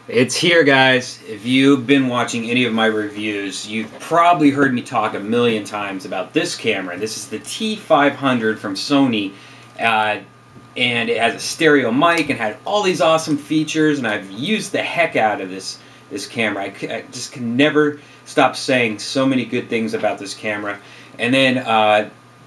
It's here, guys. If you've been watching any of my reviews, you've probably heard me talk a million times about this camera. This is the T500 from Sony, and it has a stereo mic and had all these awesome features, and I've used the heck out of this camera. I just can never stop saying so many good things about this camera. And then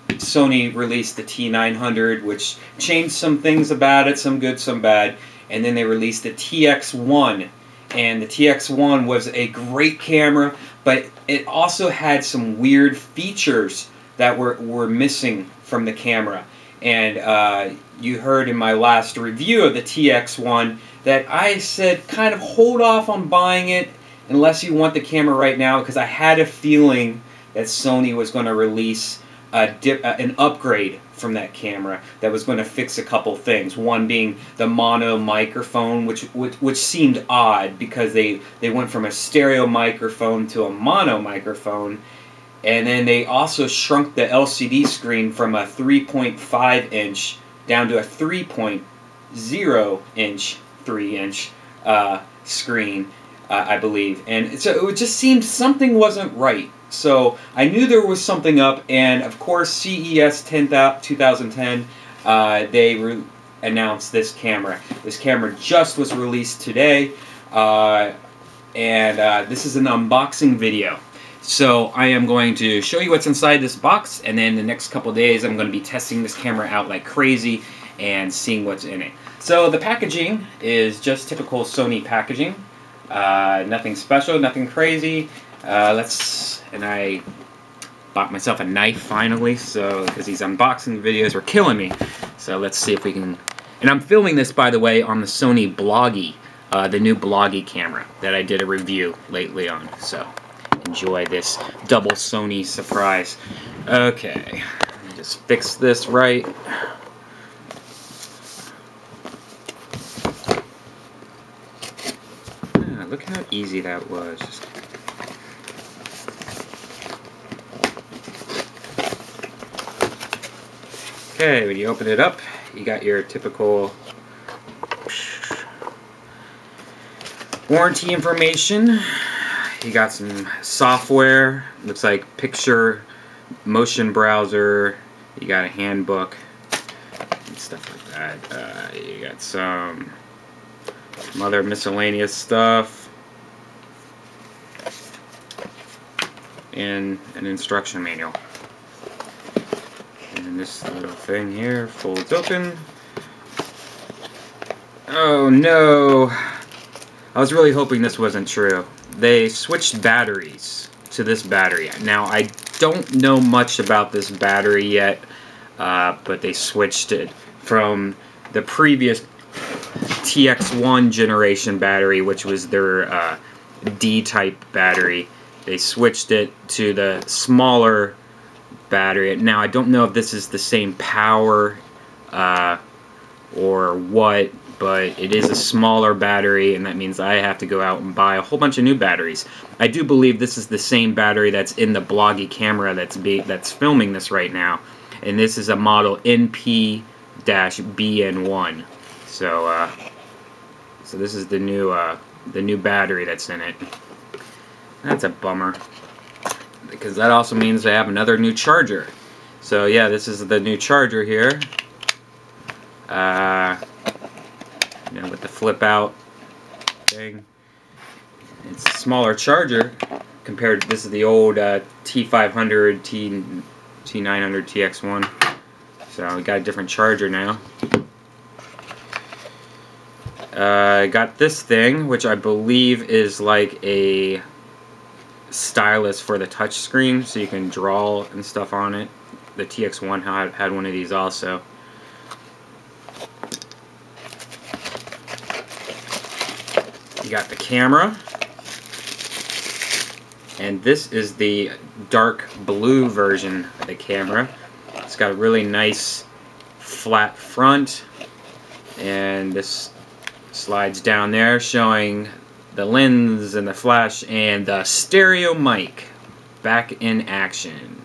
Sony released the T900, which changed some things about it, some good, some bad. And then they released the TX1, and the TX1 was a great camera, but it also had some weird features that were missing from the camera. And you heard in my last review of the TX1 that I said kind of hold off on buying it unless you want the camera right now, because I had a feeling that Sony was going to release an upgrade from that camera that was going to fix a couple things. One being the mono microphone, which seemed odd because they went from a stereo microphone to a mono microphone, and then they also shrunk the LCD screen from a 3.5 inch down to a 3.0 inch 3-inch screen, I believe. And so it just seemed something wasn't right. So I knew there was something up, and of course CES 2010, they announced this camera. This camera just was released today, and this is an unboxing video. So I am going to show you what's inside this box, and then the next couple days I'm going to be testing this camera out like crazy and seeing what's in it. So the packaging is just typical Sony packaging. Nothing special, nothing crazy. And I bought myself a knife finally, so because these unboxing videos were killing me. So let's see if we can. And I'm filming this, by the way, on the Sony Bloggy, the new Bloggy camera that I did a review lately on. So enjoy this double Sony surprise. Okay, let me just fix this right. Look how easy that was. Okay, when you open it up, you got your typical warranty information. You got some software, looks like picture, motion browser, you got a handbook, and stuff like that. You got some other miscellaneous stuff, and an instruction manual. And this little thing here folds open. Oh no! I was really hoping this wasn't true. They switched batteries to this battery. Now, I don't know much about this battery yet, but they switched it from the previous TX1 generation battery, which was their D-type battery. They switched it to the smaller battery. Now, I don't know if this is the same power or what, but it is a smaller battery, and that means I have to go out and buy a whole bunch of new batteries. I do believe this is the same battery that's in the Bloggy camera that's filming this right now, and this is a model NP-BN1. So this is the new battery that's in it. That's a bummer, because that also means I have another new charger. So yeah, this is the new charger here. You know, with the flip out thing. It's a smaller charger compared to, this is the old T500, T900, TX1. So we got a different charger now. I got this thing, which I believe is like a stylus for the touch screen, so you can draw and stuff on it. The TX1 had one of these also. You got the camera, and this is the dark blue version of the camera. It's got a really nice flat front, and this slides down there showing the lens and the flash and the stereo mic back in action.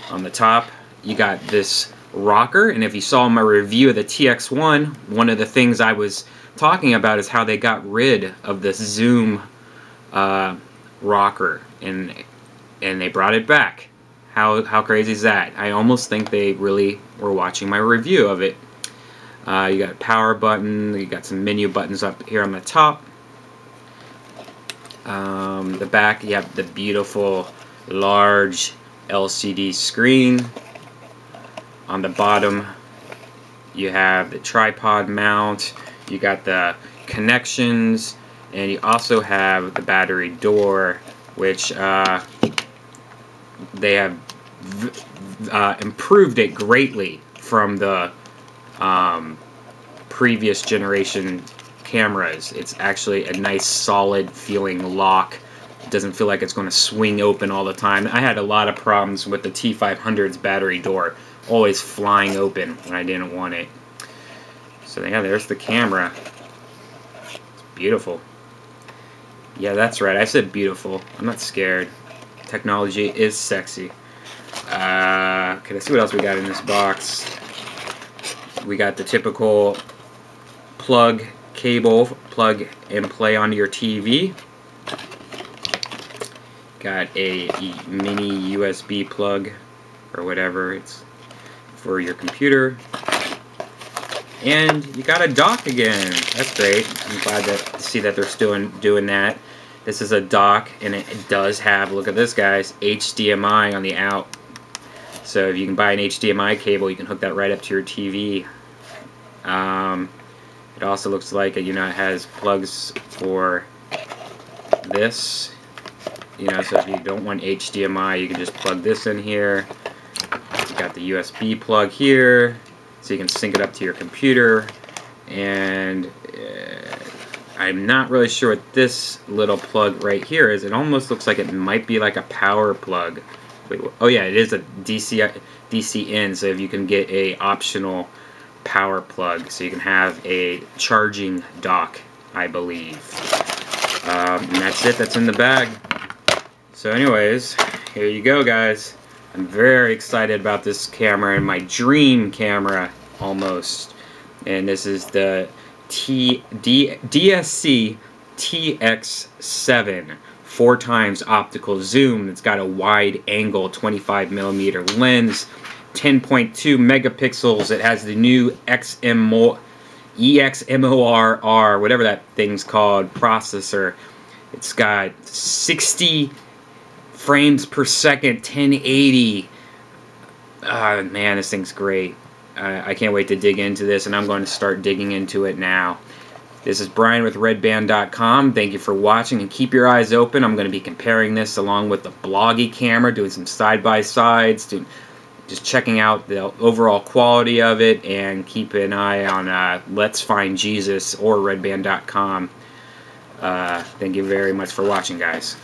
On the top, you got this rocker. And if you saw my review of the TX1, one of the things I was talking about is how they got rid of this zoom rocker, and they brought it back. How crazy is that? I almost think they really were watching my review of it. You got a power button, you got some menu buttons up here on the top. The back, you have the beautiful large LCD screen. On the bottom, you have the tripod mount, you got the connections, and you also have the battery door, which they have improved it greatly from the previous generation cameras. It's actually a nice solid feeling lock. It doesn't feel like it's going to swing open all the time. I had a lot of problems with the T500's battery door, always flying open when I didn't want it. So yeah, there's the camera. It's beautiful. Yeah, that's right, I said beautiful. I'm not scared. Technology is sexy. Okay, let's see what else we got in this box. We got the typical plug cable, plug and play onto your TV. Got a mini USB plug or whatever, it's for your computer. And you got a dock again. That's great. I'm glad to see that they're still doing that. This is a dock, and it does have, look at this guys, HDMI on the out. So if you can buy an HDMI cable, you can hook that right up to your TV. It also looks like it has plugs for this. So if you don't want HDMI, you can just plug this in here. You got the USB plug here, so you can sync it up to your computer. And I'm not really sure what this little plug right here is. It almost looks like it might be like a power plug. Wait, oh yeah, it is a DC in, so if you can get a optional power plug, so you can have a charging dock, I believe. And that's it, that's in the bag. So anyways, here you go guys. I'm very excited about this camera, and my dream camera, almost. And this is the Dsc-Tx7. 4x optical zoom. It's got a wide angle 25mm lens, 10.2 megapixels. It has the new EXMOR, whatever that thing's called, processor. It's got 60 frames per second, 1080. Man, this thing's great. I can't wait to dig into this, and I'm going to start digging into it now. This is Brian with redband.com. Thank you for watching, and keep your eyes open. I'm going to be comparing this along with the Bloggy camera, doing some side-by-sides, just checking out the overall quality of it, and keep an eye on Let's Find Jesus or redband.com. Thank you very much for watching, guys.